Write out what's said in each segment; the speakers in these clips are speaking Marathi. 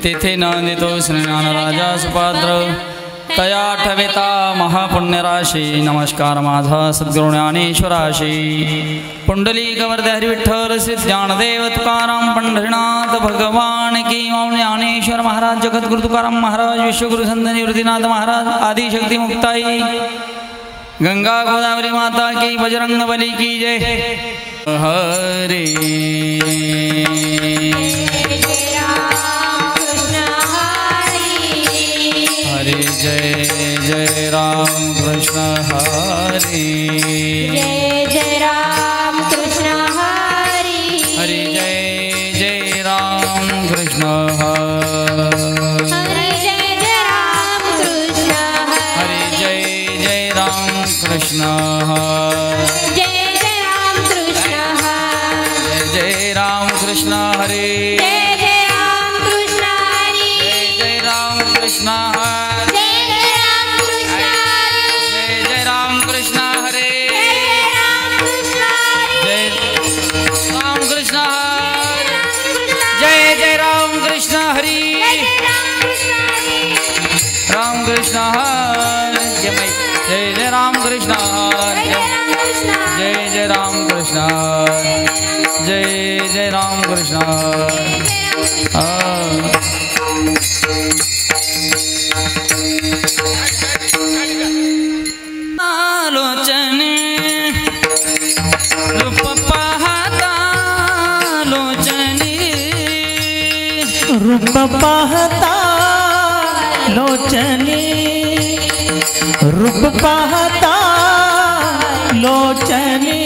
तेथे नंदितो श्रीज्ञानराजा सुपात्र तया ठवेता महापुण्यराशी नमस्कार माझा सद्गुरु ज्ञानेश्वराशी पुंडलीकवर्धे हरी विठ्ठल श्री ज्ञानदेव तुकाराम पंढरीनाथ भगवान की ओम ज्ञानेश्वर महाराज जगद्गुरु तुकाराम महाराज विश्वगुरु संत निवृत्तीनाथ महाराज आदिशक्ति मुक्ताई गंगा गोदावरी माता की बजरंग बली की जय हरे हरे जय जय राम कृष्ण हरे जय जय राम कृष्ण हरे हरे जय जय राम कृष्ण हरे जय जय राम कृष्ण हरे जय जय राम कृष्ण जय जय राम कृष्ण जय जय राम कृष्ण हरे जय जय राम कृष्ण हरे जय राम कृष्ण कृष्ण जय जय राम कृष्ण जय जय राम कृष्ण जय जय राम कृष्ण आलोचने रूप पाहता लोचने रूप पाहता लोचनी रूप पाहता लोचनी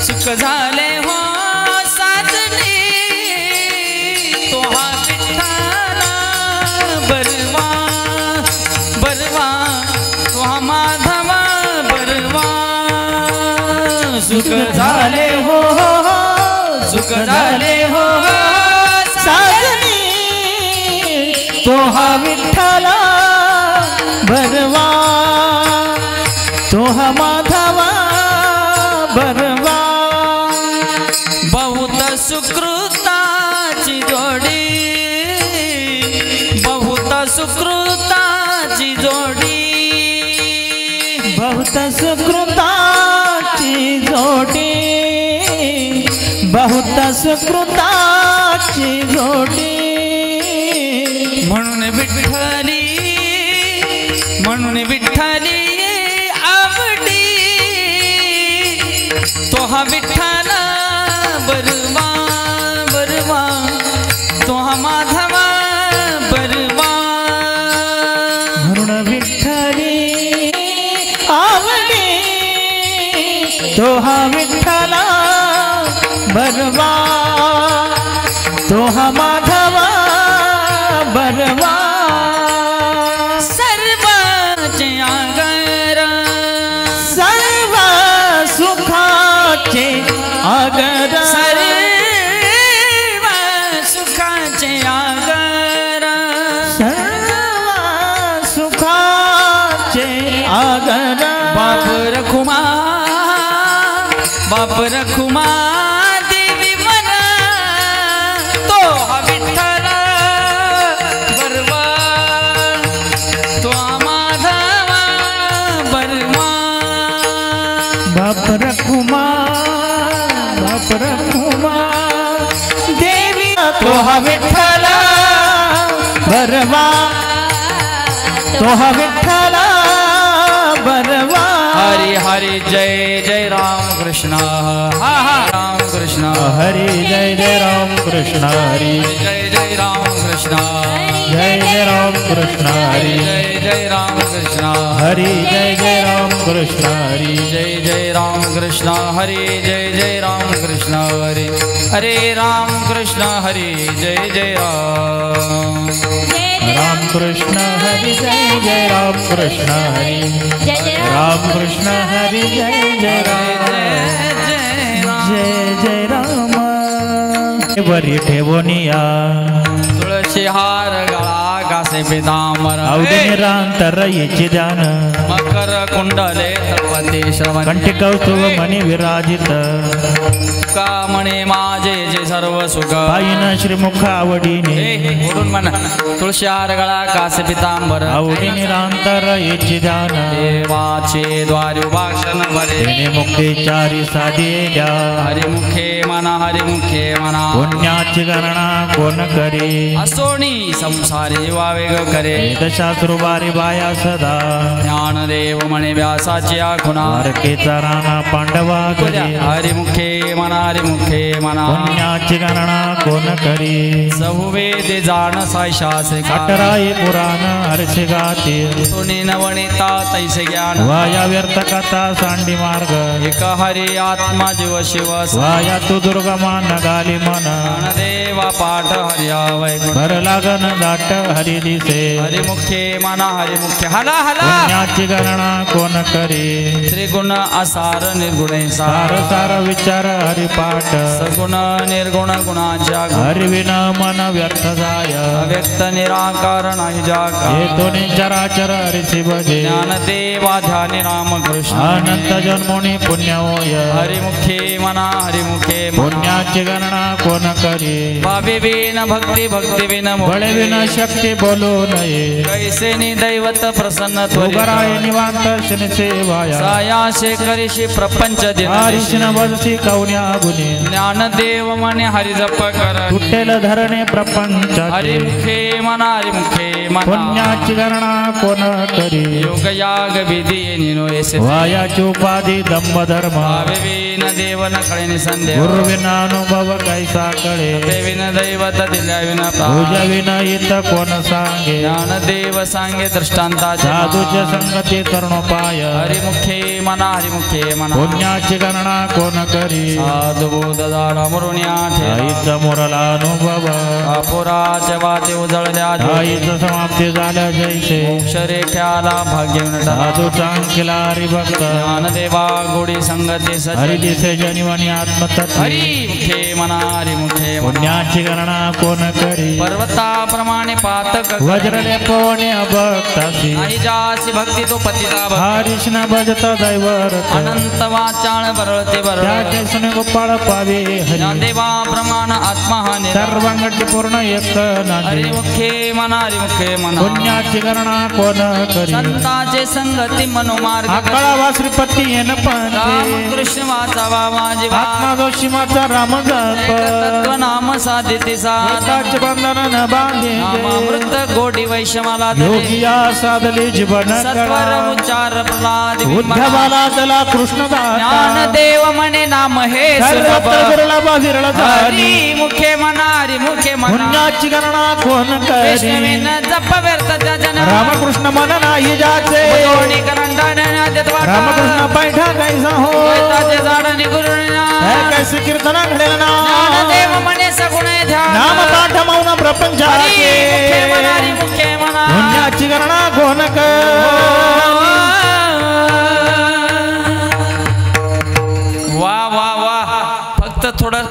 सुख झाले हो साजनी तो हा विठ्ठला बरवा बरवा तो हा माधवा बरवा सुख झाले हो साजनी तो हा विठ्ठला बरवा तो हा माधवा बरवा बहुत सुकृताची जोडी बहुत सुकृताची जोडी बहुत सुकृताची जोडी बहुत सुकृताची जोडी म्हणून विठ्ठली आवडी तो हा विठ्ठला बरवा बरवा तो हा माधवा बरवा म्हणून विठ्ठली आवडी तो हा विठ्ठला बरवा तो हा माधवा बरवा सर्वाचे आगर सर्व सुखाचे आगर सर्व सुखाचे आगर सर्व सुखाचे आगर बाप रखुमा देवी मना तो हा विठ्ठला बरवा तो माधवा बरवा बाप रखुमा देवी तो हा विठ्ठला बरवा तो हा विठ्ठला बरवा हरि हरि जय जय राम कृष्ण हा राम कृष्ण हरि जय जय राम कृष्ण हरि जय जय राम कृष्ण जय जय राम कृष्ण हरि जय जय राम कृष्ण हरि जय जय राम कृष्ण हरि जय जय राम कृष्ण हरे जय जय राम कृष्ण हरे हरे राम कृष्ण हरे जय जय राम कृष्ण हरि जय जय राम कृष्ण हरि राम कृष्ण हरि जय जय राम जय जय राम वरी ठेवोनिया तुळशी हार गळा घासे पितांबर अवधी निरांतर येची ध्यान मकर कुंडले तपती श्रवण कंठी कौस्तुभ मणी विराजित तुका म्हणे माझे जे सर्व सुख पायीन श्रीमुख आवडीने ओढून म्हणा तुळशी हार गळा कास पितांबर आवडीने रांतर येची ध्यान देवाचे द्वारी उभाक्षण भरे तिने मुक्ती चारी साधेल्या हरिमुखे मना हरिमुखे मना पुण्याची गणना कोण करे असोनी संसारी जीवा वेग करे वेदशास्त्र बारी बाया सदा ज्ञानदेव म्हणे व्यासाची आखुना हरकेचा राणा पांडवा करे हरिमुखे मना हरिमुखे मना पुण्याची गणना कोण करे सहुवेद जाण सायशास अठराई पुराण हर्ष गाते सुनी नवनीता तैसे ज्ञान वाया व्यर्थ कथा सांडी मार्ग एक हरी आत्मा जीव शिव वाया तू दुर्गमा नगाली मन देवा पाठ हरियावय भर लागन दाट हरी दिसे हरिमुखे मना हरिमुखे हला हला पुण्याची गणना कोण करे त्रिगुण असार निर्गुणे सार सार विचार हरिपाठ सगुण निर्गुण गुणाच्या हरिविन मन व्यर्थ जाय अव्यक्त निराकार नाही जाका हेतु चराचर हरिसी भजे ज्ञानदेवा ध्यानी रामकृष्ण अनंत जन्मोनी पुण्य होय हरिमुखे मना हरिमुखे पुण्याची गणना कोण करे भावे विन भक्ती भक्ती विन बळे विन शक्ती बोलू नये कैसे नि दैवत प्रसन्न उगराय निवांत शनि सेवाया सायाशे करिशी प्रपंच हरिशन बजसी कवन्या गुणे ज्ञानदेव म्हणे हरि जप कर तुटेल धरणे प्रपंच हरिमुखे मना हरिमुखे मना पुण्याची गणना कोण करे योग याग विधी निनोयसे वायाची उपाधी दंभ धर्म भावे विन देव न कळे निसंदेह गुरु विना अनुभव कैसा कळे देविन दैवत दिल्या विन पूजा विना इत कोण सांगे ज्ञानदेव सांगे दृष्टांता साधूच्या संगती करणोपाय हरिमुखे मना हरिमुखे मना पुण्याची गणना कोण करी साधु बोध दारा मरुण्या आईचा मोरला अनुभव अपुराच्या वाते उजळल्या आईचं समाप्ती झाल्या जैसे मोक्षरेख्याला भाग्य साधू चांगला हरिभक्त ज्ञानदेवा गोडी संगती सच हरि दिसे जनिवनी आत्मतत्व हरिमुखे मना हरिमुखे पुण्याची गणना कोण करी पर्वताप्रमाणे पातक वज्रले पवने अभक्तासी नाही जासी भक्ती तो पतिता भक्त हरिष्ण भजत दैवर अनंत वाचाळ बरळते बरळ त्याचे सुने गोपाळ पावे हरी ज्ञानदेवा प्रमाण आत्मा हा सर्वांगटी पूर्ण एक नांदे हरिमुखे मना हरिमुखे मना पुण्याची गणना कोण करी संताचे संगती मनोमार्ग आकळावा श्रीपती येन पण रामकृष्ण वाचावा माझी आत्मा दोषी माचा राम जप तत्व नाम साधिते साध एकाच बंधन न बांधे नामामृत गोडी वैश्यमाला योगिया साधले जीवन सत्वर उच्चार प्रल्हाद उद्धवाला दला कृष्णदास ज्ञानदेव म्हणे नाम हे सुलभ दुर्लभ विरळ झाली हरिमुखे मना हरिमुखे मना पुण्याची गणना कोण करी वैष्णवीन जप व्यर्थ जन रामकृष्ण मन नाही जाचे दोन्ही करंडन नादेत वाटा रामकृष्ण पैठा कैसा हो वैताचे झाड निगुरुना कैसे कीर्तन घडेल ना ज्ञानदेव म्हणे सगुण ध्यान नाम पाठ मौन प्रपंचाचे हरिमुखे मना हरिमुखे मना पुण्याची गणना कोण वा वा वा फक्त थोडं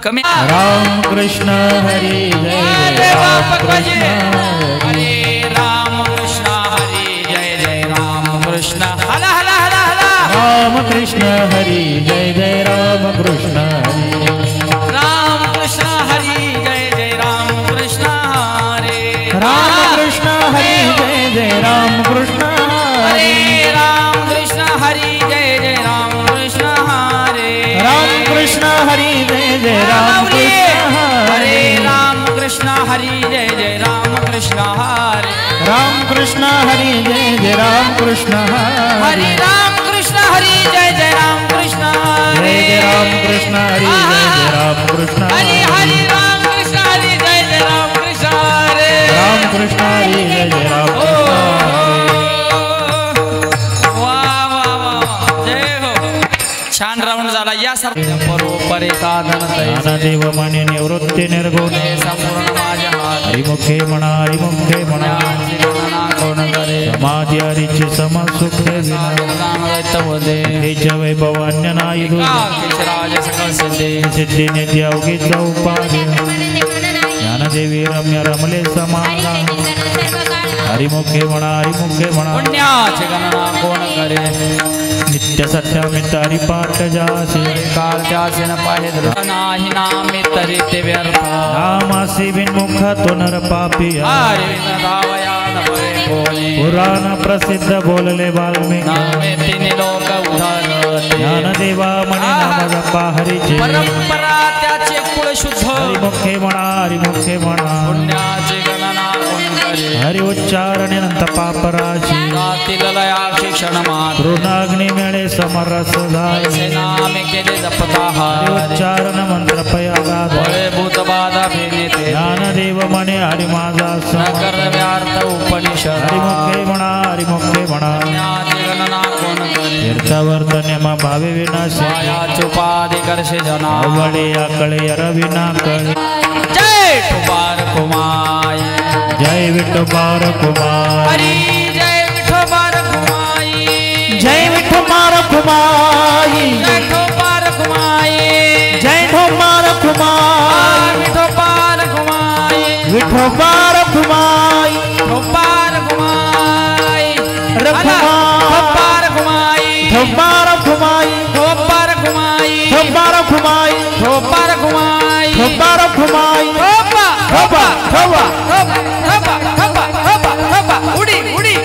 कमी राम कृष्ण हरी जय देवा राम भगवाजी कृष्ण हरे राम कृष्ण हरी जय जय राम कृष्ण हला हला हला हला राम कृष्ण हरी जय जय राम कृष्ण हरी राम कृष्ण हरी जय जय राम कृष्ण हरे राम कृष्ण हरी जय जय राम कृष्ण हरे राम कृष्ण हरी जय जय राम कृष्ण हरे राम कृष्ण हरी जय जय राम कृष्ण हरे राम कृष्ण हरी जय जय राम कृष्ण हरे राम कृष्ण हरी जय जय राम कृष्ण हरे राम कृष्ण हरी जय जय राम कृष्ण हरे जय जय राम कृष्ण हरी जय जय राम कृष्ण हरे हरे राम कृष्ण हरी जय जय राम कृष्ण हरे राम कृष्ण हरी जय जय राम वा वा वा जय हो छान राऊंड झाला या परोपरे साधन ज्ञानदेव म्हणे निवृत्ती निर्गुण संपूर्ण माझ्या हात हरिमुखे म्हणा हरिमुखे म्हणा कोण करे समाधी हरीची समसुख विना वैभवान्य नाही राज सकल सिद्धे सिद्धी निधी अवघीचा उपाध्य ज्ञानदेवी रम्य रमले समाना हरिमुखे म्हणा हरिमुखे म्हणा पुण्याची गणना कोण करे नित्य सत्यामित हरिपाठ जासे काळच्या न पाहे नाही नामे तरी ते व्यर्थ नामासी बिनमुख तो नर पापी हरी धावयान भरे बोले पुराण प्रसिद्ध बोलले वाल्मिक नामे तिने लोक उधारते ज्ञानदेवा म्हणे नाम जपा हरीचे परंपरा त्याचे कुळ शुद्ध हरिमुखे म्हणा हरिमुखे म्हणा पुण्याची गणना कोण करे हरि उच्चारणे नंत पापराशी जातील लया शिक्षण मात्र ऋणाग्नी मिळे समरस ऐसे झाले नामे केले जपता हरि हरे उच्चारण मंत्र पयागाध बळे भूत बाधा भेनेते ज्ञानदेव म्हणे हरि माझा न सम कर व्यार्थ उपनिषद हरिमुखे म्हणा हरिमुखे म्हणा पुण्याची गणना कोण करे तीर्थवर्त नेम भावे विनाशी माया चुपादी करशे जना अवळे आकळे अरविना कळे जय ठुबार कुमाय जय विठोबार कुमार हरी जय ठुबार कुमाई जय विठोबार कुमारी जय ठुबार कुमाई जय ठोबार कुमार ठुबार कुमाई विठोबार कुमारी ठुबार कुमाई रखुमार कुमाई ठोबार कुमारी ठोबार कुमाई ठोबार कुमारी ठोबार कुमाई ठोबार कुमारी ठोबा ठोबा ठोबा ठोबा ठोबा ठोबा ठोबा उडी उडी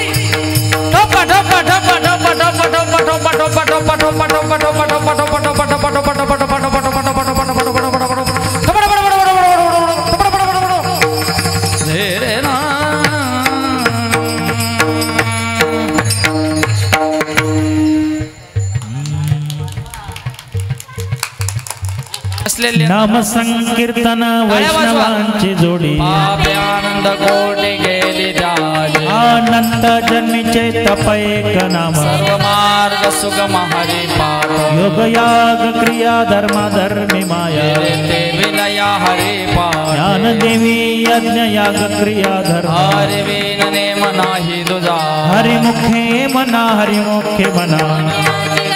ठोबा ठोबा ठोबा ठोबा ठोबा ठोबा ठोबा ठोबा ठोबा ठोबा ठोबा ठोबा ठोबा ठोबा ठोबा ठोबा नाम संकीर्तन वैष्णवांची जोडी आनंद कोटी गेली त्याजी अनंत जन्मीचे तप एक नाम सर्व मार्ग सुगम हरी पाठ योग याग क्रिया धर्म धर्मी माया ते विलया हरी पाठ ज्ञान देवी यज्ञ याग क्रिया धर्म हरी विन नेम नाही तुझा हरिमुखे मना हरिमुखे मना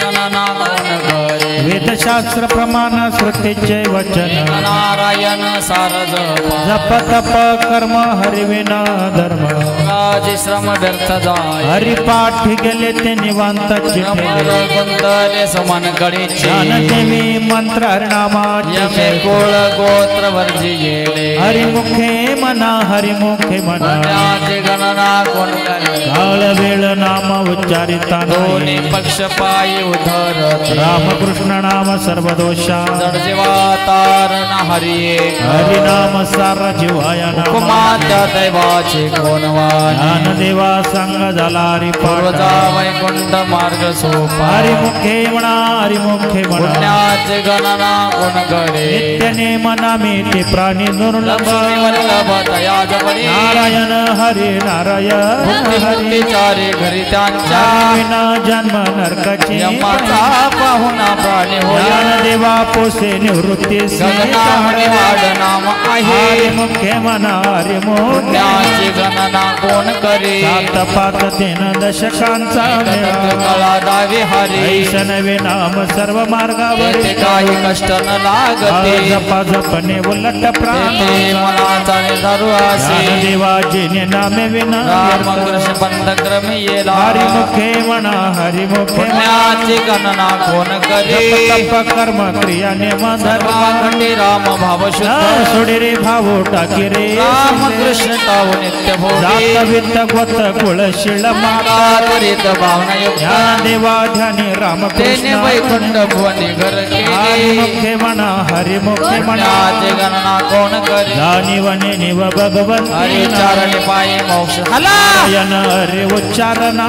गणना कोण करे वेदशास्त्र प्रमाण श्रुतीचे वचन नारायण सारज जप तप कर्म हरिविना धर्म राजी श्रम व्यर्थ जाय हरिपाठ गेले ते निवांत अमर गुंतले समान गडीचे ज्ञान देवी मंत्र हरिनामाचे यमे कुळ गोत्र वर्जी गेले हरिमुखे मना हरिमुखे मना पुण्याची गणना कोण करे काळ वेळ नाम उच्चारिता दोन्ही पक्ष पायी उधरत रामकृष्ण नाम सर्व दोषा जड जीवातारण हरिये हरिनाम सार जीवाया नाम कुमात्या दैवाचे कोणवान ज्ञान देवा संग झाला हरिपाठ पूर्वजा वैकुंठ मार्ग सोपा हरिमुखे म्हणा हरिमुखे म्हणा पुण्याची गणना कोण करे नित्यने मना मी ते प्राणी दुर्लभ लक्ष्मी वल्लभ दया जपरी नारायण हरी नारायण हरी विचारे घरी त्यांच्या विना जन्म नरकाची यमाचा पाहुणा प्राणी होय ज्ञान देवा पोसे निवृत्ती गणना हरिवाड नाम आहे हरिमुखे म्हणा हरिमुखे पुण्याची गणना कोण करे सात पाच तीन दशकांचा मेळा कळा दावी हरी ऐसन नाम सर्व मार्गावर येथे काही कष्ट न लागते जपा जपणे उलट प्राण तेथे मनाचा निर्धारू असे देवाजीने नामे विना रामकृष्ण पंथक्रम येला हरिमुखे म्हणा हरिमुखे पुण्याची गणना कोण करे तप कर्म क्रिया नेम धर्म सर्वांगठी राम भाव शुद्ध सोडे रे भावो टाकी रे रामकृष्ण ताव नित्य भोगी जात वित्त गोत कुळ शिळ माता त्वरित भावना युक्त ज्ञान देवा ध्यानी तेने रामकृष्ण वैकुंठ भुवनी घर केले हरिमुखे म्हणा हरिमुखे म्हणा पुण्याची गणना कोण करे दानी वने निव भगवंती हरी चारणे पायी मोक्ष झाला नारायण हरे उच्चारण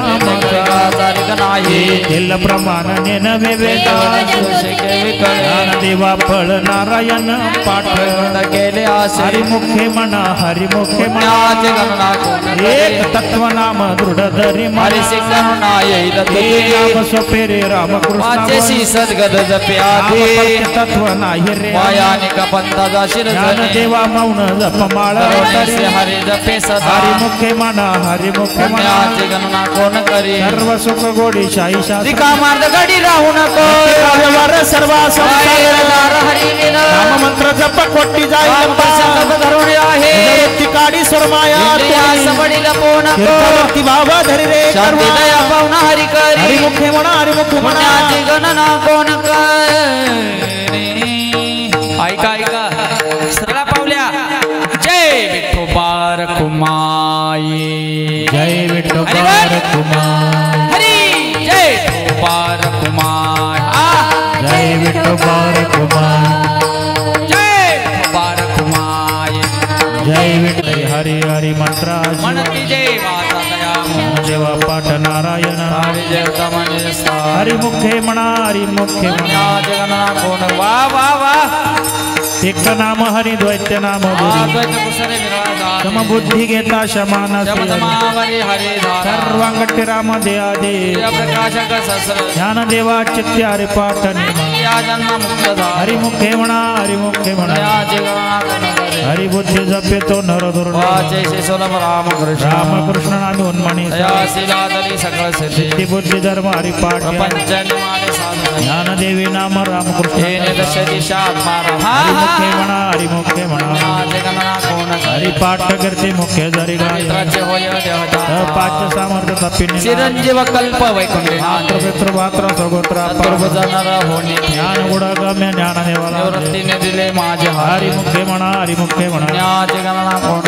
नाही तिल प्रमाण नवे वेद ज्ञान देवा फळ नारायण पाठ गेले असे हरिमुखे म्हणा हरिमुखे म्हणा पुण्याची गणना कोण करे एक तत्व नाम दृढ धरी हरी सिंगणा येईल नाम सोपे रे रामकृष्ण वाचेसी सद्गद जपे आधी तत्व नाही रे वायानिक पंथाचा शिर ज्ञान देवा मौन जप माळ करुणेसे हरी जपे सदा हरिमुखे म्हणा हरिमुखे म्हणा पुण्याची गणना कोण करे सर्व सुख गोडी शाही शास्त्र रिका मार्ग गडी राहू नको व्यवहार सर्व संसार हरी विना नाम मंत्र जप कोटी जाईल धरुणी आहे काडी सरमाया सबडील कोण भक्ती भावा धरी रे शांती दया पाहुणा हरी करी हरिमुखे म्हणा हरिमुखे म्हणा पुण्याची गणना कोण करी ऐका ऐका सरळा पावल्या जय विठोबार कुमाई जय विठोबार कुमार हरी जय विठोबार कुमार जय विठोबार कुमार जय विठोबार कुमार जय विठो हरी हरी मंत्रा म्हणती जय माता दया जेवा पाठ नारायण हरी जय तमनस्ता हरिमुखे म्हणा हरिमुखे म्हणा पुण्याची गणना कोण वा वा वा एक नाम हरि द्वैत्य नाम समबुद्धी घेता शमान सर्वांगट्य राम दया दे ज्ञान देवा चित्ते हरि पाठ हरिमुखे म्हणा हरिमुखे म्हणा हरिबुद्धी जपे तो नर रामकृष्ण नामी उन्मणी सिद्धी बुद्धी धर्म हरिपाठ ज्ञान देवी नाम रामकृष्ण हरिमुखे म्हणा हरिमुखे म्हणा हरिपाठ करते मुख्य जरी पाच सामर्थ्य तपिनी चिरंजीव कल्प वैकुंठे पितृ मात्र सगोत्र ज्ञान गुण गम्य ज्ञान देवाला निवृत्तीने दिले माझे हरिमुखे म्हणा हरिमुखे म्हणा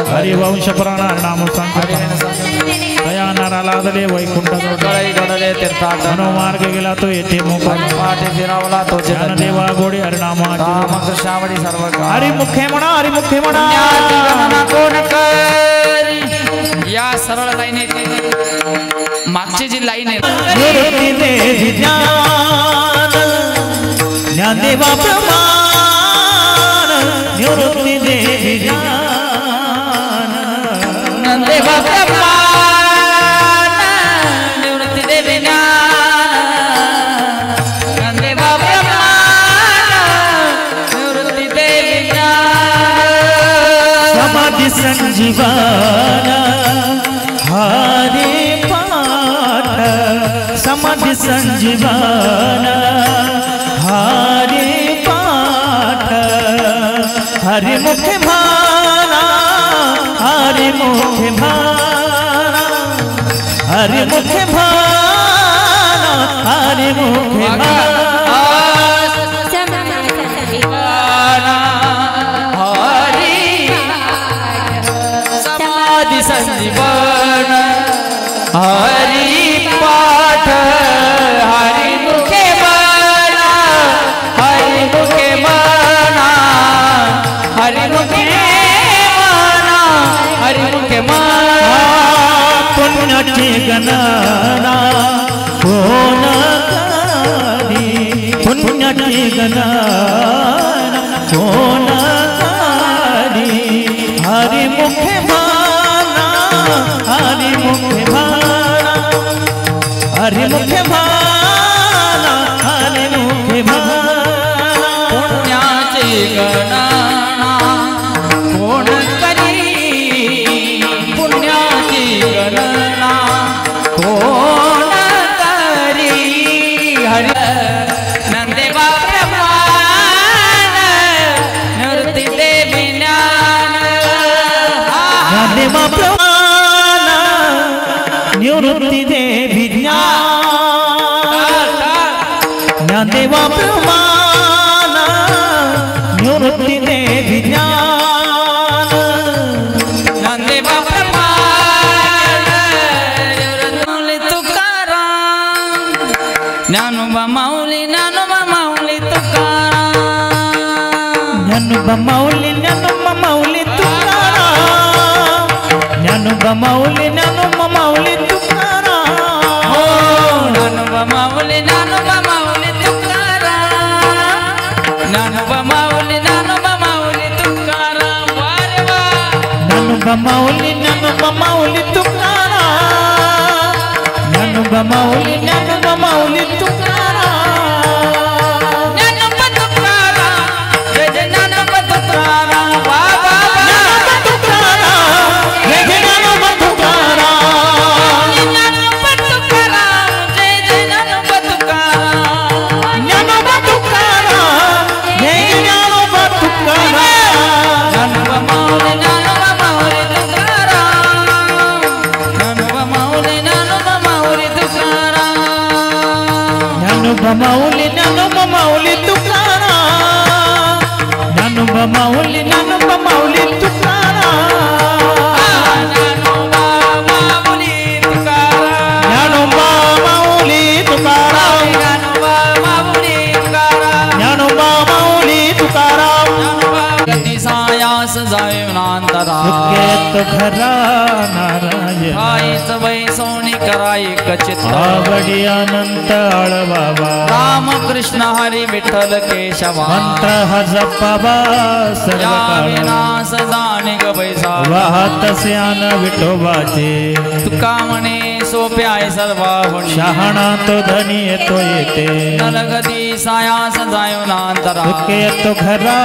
हरिवंश पुराण हरिनाम संकीर्तन दया नाराला दले वैकुंठ गडले तीर्थाट मनोमार्ग गेला तो येथे मोकळ पाठी फिरवला तो ज्ञान देवा गोडी हरिनामा रामकृष्णावडी सर्व हरिमुखे म्हणा हरिमुखे म्हणा कोण करी या सरळ लाईन मागची जी लाईन आहे ज्ञानदेवा प्रमाण निवृत्ती देवी ज्ञानदेवा प्रमाण निवृत्ती देवी ज्ञानदेवा प्रमाण निवृत्ती देवी समाधि संजीवन हरि पाठ समाधि संजीवन हरि पाठ हरिमुखे भाना हरिमुखे भाना हरिमुखे भाना हरिमुखे भाना समाधि संजीवन हरि पाठ हरि मुखे मना हरि मुखे मना हरि मुखे मना हरि मुखे मना पुण्याची गणना कोण करी पुण्याची गणना कोण करी हरिमुखे भाना हरिमुखे भाना हरिमुखे भाना हरिमुखे भाना पुण्याची गणना कोण करी पुण्याची गणना कोण करी हरि नंदेवा प्रमाण निवृत्ती देवी ज्ञानदेवा प्रमाण निवृत्ती देवी ज्ञानदेवा प्रमाण निवृत्ती देवी नंदेवा प्रमाण माऊली तुकाराम ज्ञानोबा माऊली तुकाराम ज्ञानोबा माऊली तुकाराम ज्ञानोबा माऊली तुकाराम हो ज्ञानोबा माऊली तुकाराम ज्ञानोबा माऊली तुकाराम वारे वा ज्ञानोबा माऊली तुकाराम ज्ञानोबा माऊली तुकाराम ज्ञानोबा तुकाराम जय जय ज्ञानोबा तुकाराम वा वा ज्ञानोबा तुकाराम जय जय ज्ञानोबा तुकाराम ज्ञानोबा तुकाराम जय जय ज्ञानोबा तुकाराम ज्ञानोबा तुकाराम जय ज्ञानोबा तुकाराम ज्ञानोबा माऊली तुकाराम माऊली ज्ञानोबा माऊली तुकाराम ज्ञानोबा माऊली तुकाराम ज्ञानोबा माऊली तुकाराम ज्ञानोबा माऊली तुकाराम ज्ञानोबा माऊली तुकाराम ज्ञानोबा माऊली तुकाराम गती सायास जायनांतरा तो घरा नारायण आईच वैसवणी कराई कचित आवडी अनंत आळवावा राम कृष्ण हरी विठ्ठल केशवा मंत्र हा जपावा सर्व या काळ विनाश जाणे ग बैसा वाहत स्यान विठोबाचे तुका म्हणे सोपे आहे सर्वाहुनी शहाणा तो धनी येतो येते नलगती सायास जायनांतरा तुके तो घरा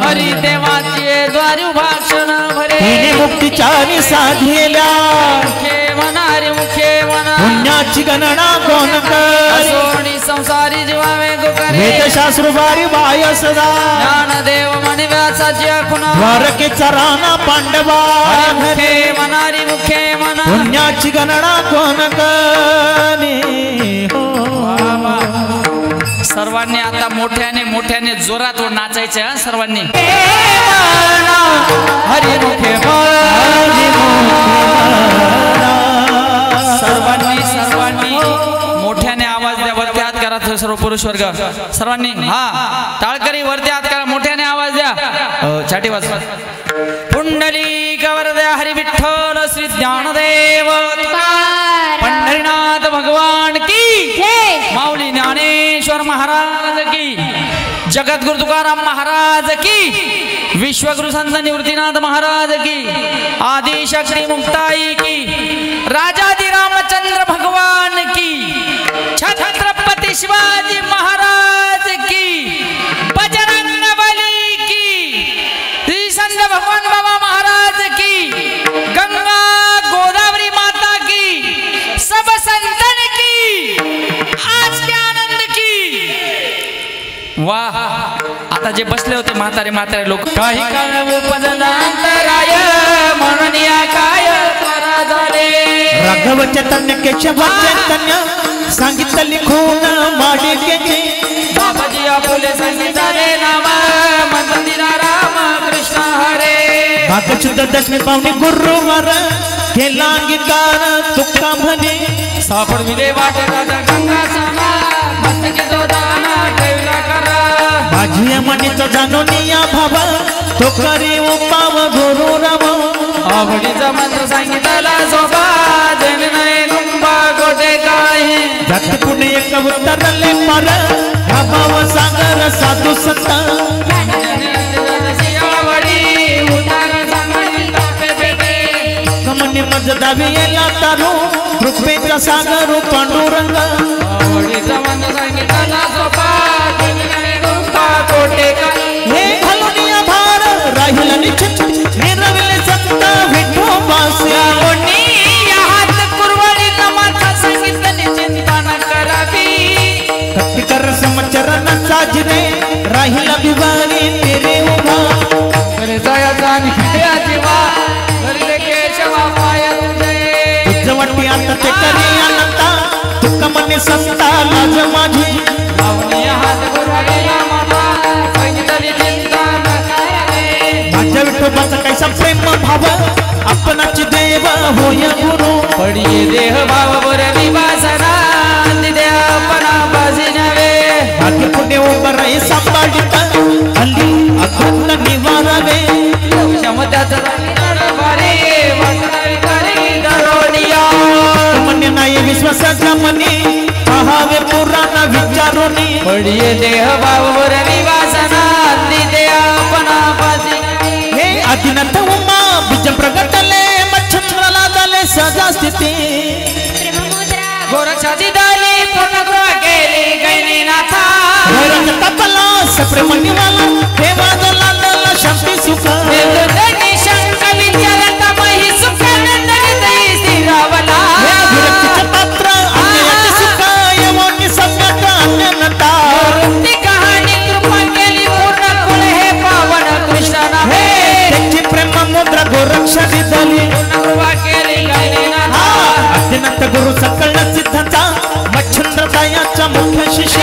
हरी नारायण देवाचे द्वारी भाषण भरे तिने मुक्तीच्या साधेल्या मुखे वनारी मुखे वना पुण्याची गणना कोण करे सोनी संसारी जीवावे गोकरे वेदशास्त्र वारी बाय सदा ज्ञानदेव मणी व्यासाची खुना द्वारकेचा राणा पांडवा मुखे वनारी मुखे वना पुण्याची गणना कोण करे हो सर्वांनी आता मोठ्याने मोठ्याने जोरात नाचायचे हा सर्वांनी हरी मुखे सर्वांनी मोठ्याने आवाज द्या वरती हात करा सर्व पुरुष वर्ग सर्वांनी हा टाळकरी वरती हात करा मोठ्याने आवाज द्या छाटी वाज पुंडलिक वरदे हरी विठ्ठल श्री ज्ञानदेव पंढरीनाथ भगवान की माऊली ज्ञानेश्वर महाराज की जगद्गुरु तुकाराम महाराज की विश्वगुरु संत निवृत्तीनाथ महाराज की आदिशक्ति मुक्ताई की राजादी रामचंद्र भगवान की छत्रपति शिवाजी महाराज की बजरंग बली की श्री संत भगवान बाबा महाराज की गंगा गोदावरी माता की सब संतन की आज के आनंद की वाह आता जे बसले होते म्हातारे म्हातारे लोक काही काळ उपजनांतराय म्हणून या काय परा झाले राघव चैतन्य केशव चैतन्य सांगितलं लिखून माडिकेचे बाबाजी आपुले संगीताने नाम मंदिरा राम कृष्ण हरे भागशुद्ध दशमी पावणे गुरुवार केला अंगीकार तुका म्हणे सापडविले वाटे गंगा समा मस्तकी जो दाना ठेवला करा माझी मनीचा जाणून या भावा तो करी उपाव गुरु राम आवडीचा मंत्र सांगितला सोबा जन नाही गुंबा गोटे काही जाती पुणे एक उतरले पार भाव सागर साधू संत कमनी मज दावी येला तारू कृपेचा सागर पांडुरंग आवडीचा मंत्र सांगितला सोबा जन नाही गुंबा गोटे काही हे घालून भार राहिल निश्चित निरविले संत विठोबासी कर समचरण साजरे राहिला बिवारी तेरे उभा उजवटी आता ते करी अनंता तुका मने संता लाज माझी माझ्या विठोबाचा कैसा प्रेम भाव आपणाची देव होय गुरु पडिये देह भाव बर विवासना देवपणा बाजी नवे भाग्य पुण्य उभं राही सांभाळित हल्ली अखंड निवारावे क्षमत्याचा बारे मने नाही विश्वासाच्या मनी पहावे पुराण विचारोनी पडिये देह भाव बर विवासना देवपणा बाजी हे आदिनाथ उमा बीज प्रगटले मच्छराला झाले सजा स्थिती गोरक्षाची दाली पूर्णगृह केली गैनीनाथा तपला सप्रेम निवाला देवा दला शांती सुख शंक विचारत मही सुख स्थिरावला विरक्तीचे पात्र अन्यायाचे सुख यवनी संगत अन्यनता कहाणी कृपा केली पूर्ण कुळ हे पावन कृष्ण हे त्यांची प्रेम मुद्रा गोरक्षा दिली कृपा केली गैनीनाथा अत्यंत गुरु सकळ सिद्धांचा मच्छंद्र दयाचा मुख्य शिष्य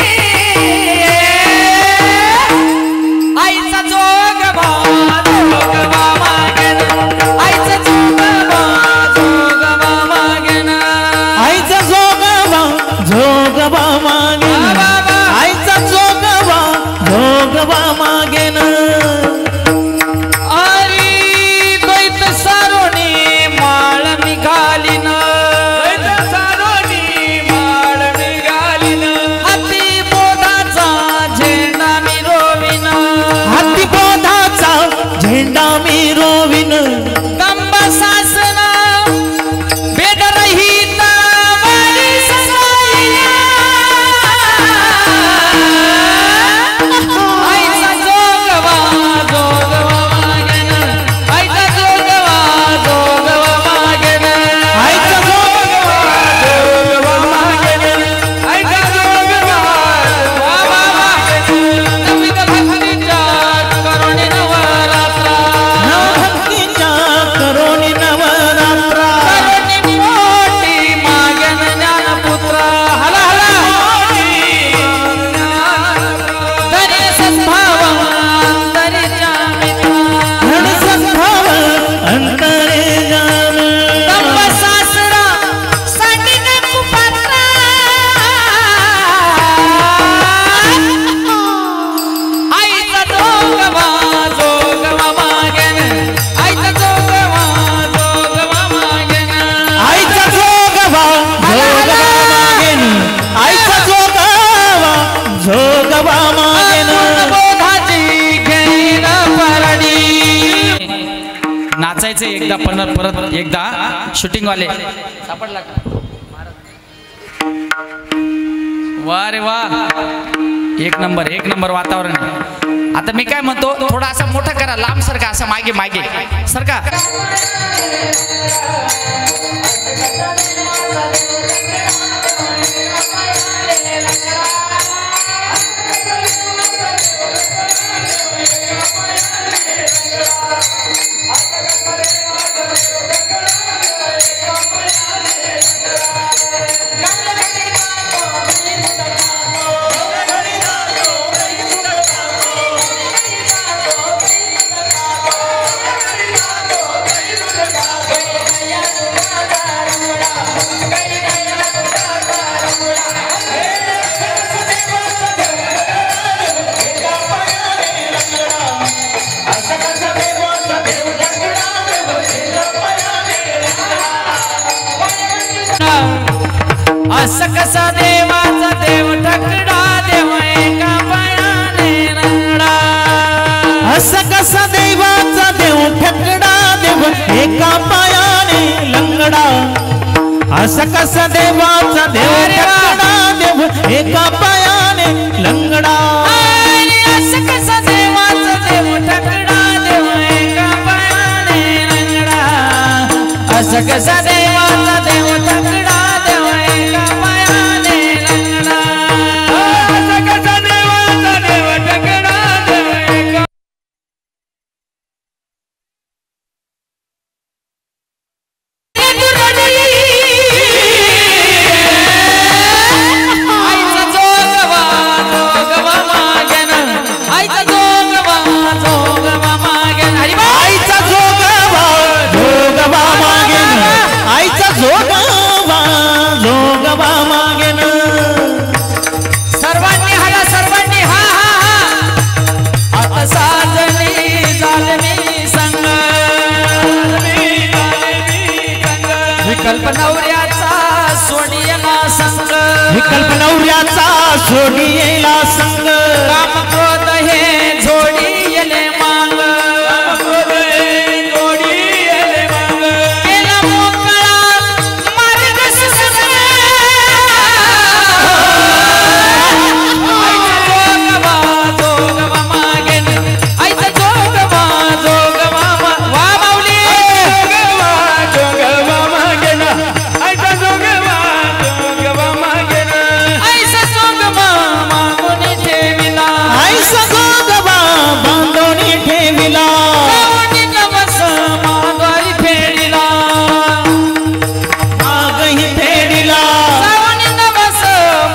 म्हणून परत एकदा शूटिंग वाले सापडला का? वा रे वा, एक नंबर वातावरण आहे. आता मी काय म्हणतो, थोडा असं मोठा करा, लांब सरका, असं मागे मागे सरका. असं कसा देवाचा देव ठकडा देव एका पायाने लंगडा. असं कसा देवाचा देव ठकडा देव एका पायाने लंगडा. असं कसा देवाचा देव ठकडा देव एका पायाने लंगडा. असं कसा देवाचा देव ठकडा देव एका पायाने लंगडा. असं कसा देवाचा देव ठकडा देव एका पायाने लंगडा. असं कसा देवाचा देव ठकडा देव एका. आईचा जोगवा जोगवा मागेन, आईचा जोगवा जोगवा मागेन. आईचा जोगवा जोगवा मागेन, आईचा जोगवा जोगवा मागेन. सर्वांनी हाला, सर्वांनी हा हा हा. आता साजनी झालनी संग, विकल्प नवऱ्याचा सोडियला संग, विकल्प नवऱ्याचा सोडियेला संग. काम क्रोध हे जोडियले मांग, केला मोकळा मार्ग सुसंग. आईचा जोगवा जोगवा मागेन, आईचा जोगवा जोगवा वा माऊली. जोगवा मागेन, आईचा जोगवा जोगवा मागेन. आईचा जोगवा मागून ठेविला, आईचा जोगवा बांधून ठेविला. जाऊनी नवस माद्वारी फेडिला, मागही फेडिला, जाऊनी नवस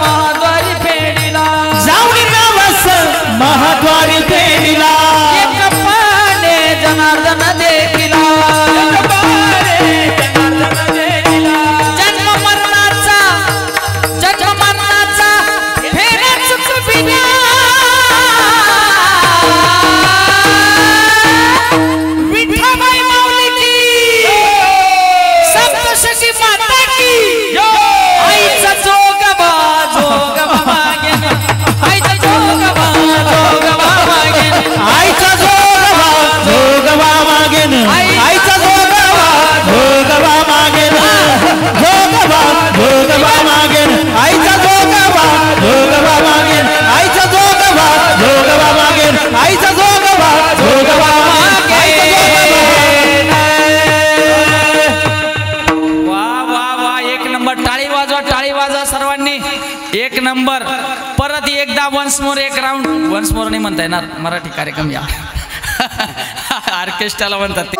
माद्वारी फेडिला. जाऊन नवस महाद्वारी फेडिला. एक पाने जनार्दन देखिला, जन्म मरणाचा फेरा चुकविला. विठ्ठलबाई माऊली की, सप्तशती माता की. आईचा जोगवा जोगवा मागेन, आईचा जोगवा जोगवा मागेन. आईचा जोगवा जोगवा मागेन, आईचा जोगवा जोगवा मागेन. जोगवा जोगवा मागेन, आईचा जोगवा जोगवा मागेन. आईचा जोगवा जोगवा मागेन, आईचा जोगवा जोगवा मागेन. वा वा वा, एक नंबर. टाळी वाजवा सर्वांनी. एक नंबर. परत एकदा वन्स मोर, एक राऊंड. वन्स मोर नाही म्हणता येणार, मराठी कार्यक्रम या ऑर्केस्ट्राला म्हणतात ते.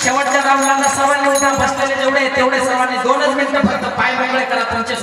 शेवटच्या राऊंडला सर्वांनी बसलेले जेवढे तेवढे सर्वांनी 2च मिनिटं फक्त पाय मोकळे करा तुमचे